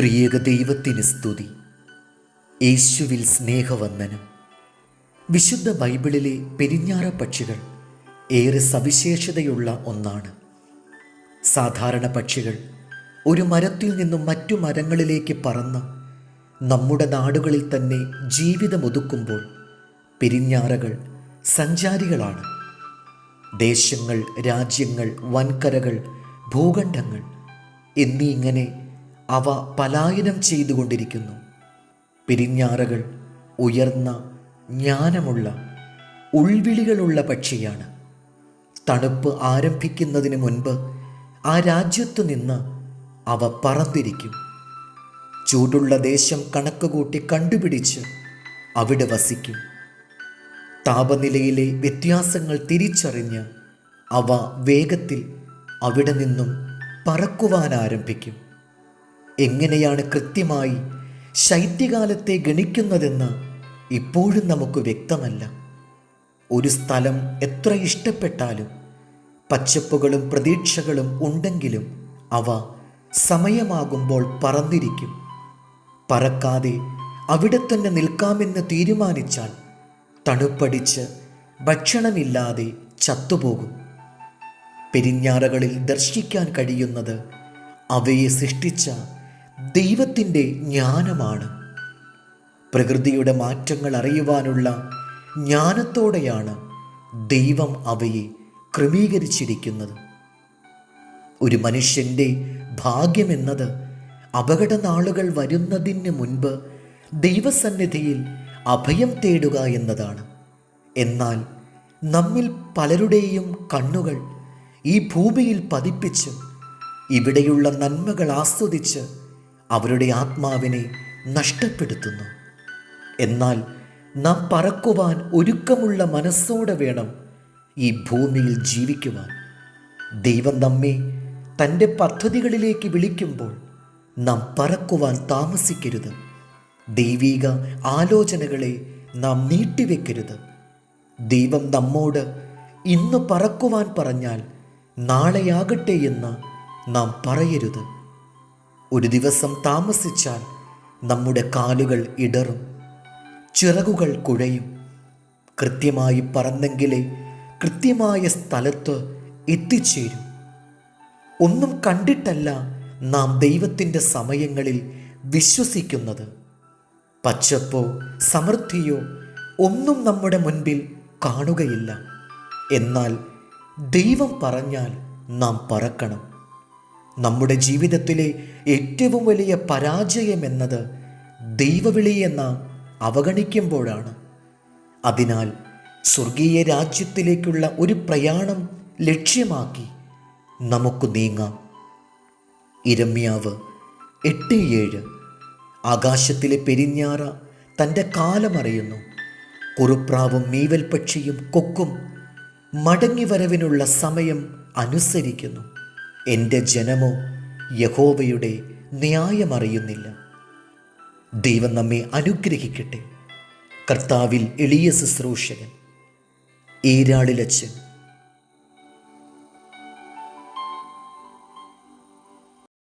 ത്രിയേക ദൈവത്തിന് സ്തുതി. യേശുവിൽ സ്നേഹവന്ദനം. വിശുദ്ധ ബൈബിളിലെ പെരിഞ്ഞാറ പക്ഷികൾ ഏറെ സവിശേഷതയുള്ള ഒന്നാണ്. സാധാരണ പക്ഷികൾ ഒരു മരത്തിൽ നിന്നും മറ്റു മരങ്ങളിലേക്ക് പറന്ന് നമ്മുടെ നാടുകളിൽ തന്നെ ജീവിതമൊതുക്കുമ്പോൾ പെരിഞ്ഞാറകൾ സഞ്ചാരികളാണ്. ദേശങ്ങൾ, രാജ്യങ്ങൾ, വൻകരകൾ, ഭൂഖണ്ഡങ്ങൾ എന്നിങ്ങനെ അവ പലായനം ചെയ്തുകൊണ്ടിരിക്കുന്നു. പെരിഞ്ഞാറകൾ ഉയർന്ന ജ്ഞാനമുള്ള ഉൾവിളികളുള്ള പക്ഷിയാണ്. തണുപ്പ് ആരംഭിക്കുന്നതിന് മുൻപ് ആ രാജ്യത്തു നിന്ന് അവ പറന്നിരിക്കും. ചൂടുള്ള ദേശം കണക്കുകൂട്ടി കണ്ടുപിടിച്ച് അവിടെ വസിക്കും. താപനിലയിലെ വ്യത്യാസങ്ങൾ തിരിച്ചറിഞ്ഞ് അവ വേഗത്തിൽ അവിടെ നിന്നും പറക്കുവാൻ ആരംഭിക്കും. എങ്ങനെയാണ് കൃത്യമായി ശൈത്യകാലത്തെ ഗണിക്കുന്നതെന്ന് ഇപ്പോഴും നമുക്ക് വ്യക്തമല്ല. ഒരു സ്ഥലം എത്ര ഇഷ്ടപ്പെട്ടാലും പച്ചപ്പുകളും പ്രതീക്ഷകളും ഉണ്ടെങ്കിലും അവ സമയമാകുമ്പോൾ പറന്നിരിക്കും. പറക്കാതെ അവിടെ തന്നെ നിൽക്കാമെന്ന് തീരുമാനിച്ചാൽ തണുപ്പടിച്ച് ഭക്ഷണമില്ലാതെ ചത്തുപോകും. പെരിഞ്ഞാറകളിൽ ദർശിക്കാൻ കഴിയുന്നത് അവയെ സൃഷ്ടിച്ച ദൈവത്തിൻ്റെ ജ്ഞാനമാണ്. പ്രകൃതിയുടെ മാറ്റങ്ങൾ അറിയുവാനുള്ള ജ്ഞാനത്തോടെയാണ് ദൈവം അവയെ ക്രമീകരിച്ചിരിക്കുന്നത്. ഒരു മനുഷ്യൻ്റെ ഭാഗ്യമെന്നത് അപകടനാളുകൾ വരുന്നതിന് മുൻപ് ദൈവസന്നിധിയിൽ അഭയം തേടുക എന്നതാണ്. എന്നാൽ നമ്മിൽ പലരുടെയും കണ്ണുകൾ ഈ ഭൂമിയിൽ പതിപ്പിച്ച് ഇവിടെയുള്ള നന്മകൾ ആസ്വദിച്ച് അവരുടെ ആത്മാവിനെ നഷ്ടപ്പെടുത്തുന്നു. എന്നാൽ നാം പറക്കുവാൻ ഒരുക്കമുള്ള മനസ്സോടെ വേണം ഈ ഭൂമിയിൽ ജീവിക്കുവാൻ. ദൈവം നമ്മെ തൻ്റെ പദ്ധതികളിലേക്ക് വിളിക്കുമ്പോൾ നാം പറക്കുവാൻ താമസിക്കരുത്. ദൈവിക ആലോചനകളെ നാം നീട്ടിവെക്കരുത്. ദൈവം നമ്മോട് ഇന്ന് പറക്കുവാൻ പറഞ്ഞാൽ നാളെയാകട്ടെ എന്ന് നാം പറയരുത്. ഒരു ദിവസം താമസിച്ചാൽ നമ്മുടെ കാലുകൾ ഇടറും, ചിറകുകൾ കുഴയും. കൃത്യമായി പറന്നെങ്കിലേ കൃത്യമായ സ്ഥലത്ത് എത്തിച്ചേരും. ഒന്നും കണ്ടിട്ടല്ല നാം ദൈവത്തിൻ്റെ സമയങ്ങളിൽ വിശ്വസിക്കുന്നത്. പച്ചപ്പോ സമൃദ്ധിയോ ഒന്നും നമ്മുടെ മുൻപിൽ കാണുകയില്ല. എന്നാൽ ദൈവം പറഞ്ഞാൽ നാം പറക്കണം. നമ്മുടെ ജീവിതത്തിലെ ഏറ്റവും വലിയ പരാജയം എന്നത് ദൈവവിളിയെ നാം അവഗണിക്കുമ്പോഴാണ്. അതിനാൽ സ്വർഗീയ രാജ്യത്തിലേക്കുള്ള ഒരു പ്രയാണം ലക്ഷ്യമാക്കി നമുക്ക് നീങ്ങാം. ഇരമ്യാവ് 8:7. ആകാശത്തിലെ പെരിഞ്ഞാറ തൻ്റെ കാലമറിയുന്നു. കുറുപ്രാവും മീവൽപക്ഷിയും കൊക്കും മടങ്ങി വരവിനുള്ള സമയം അനുസരിക്കുന്നു. എൻ്റെ ജനമോ യഹോവയുടെ ന്യായമറിയുന്നില്ല. ദൈവം നമ്മെ അനുഗ്രഹിക്കട്ടെ. കർത്താവിൽ എളിയ ശുശ്രൂഷകൻ ഈരാളിലച്ചൻ.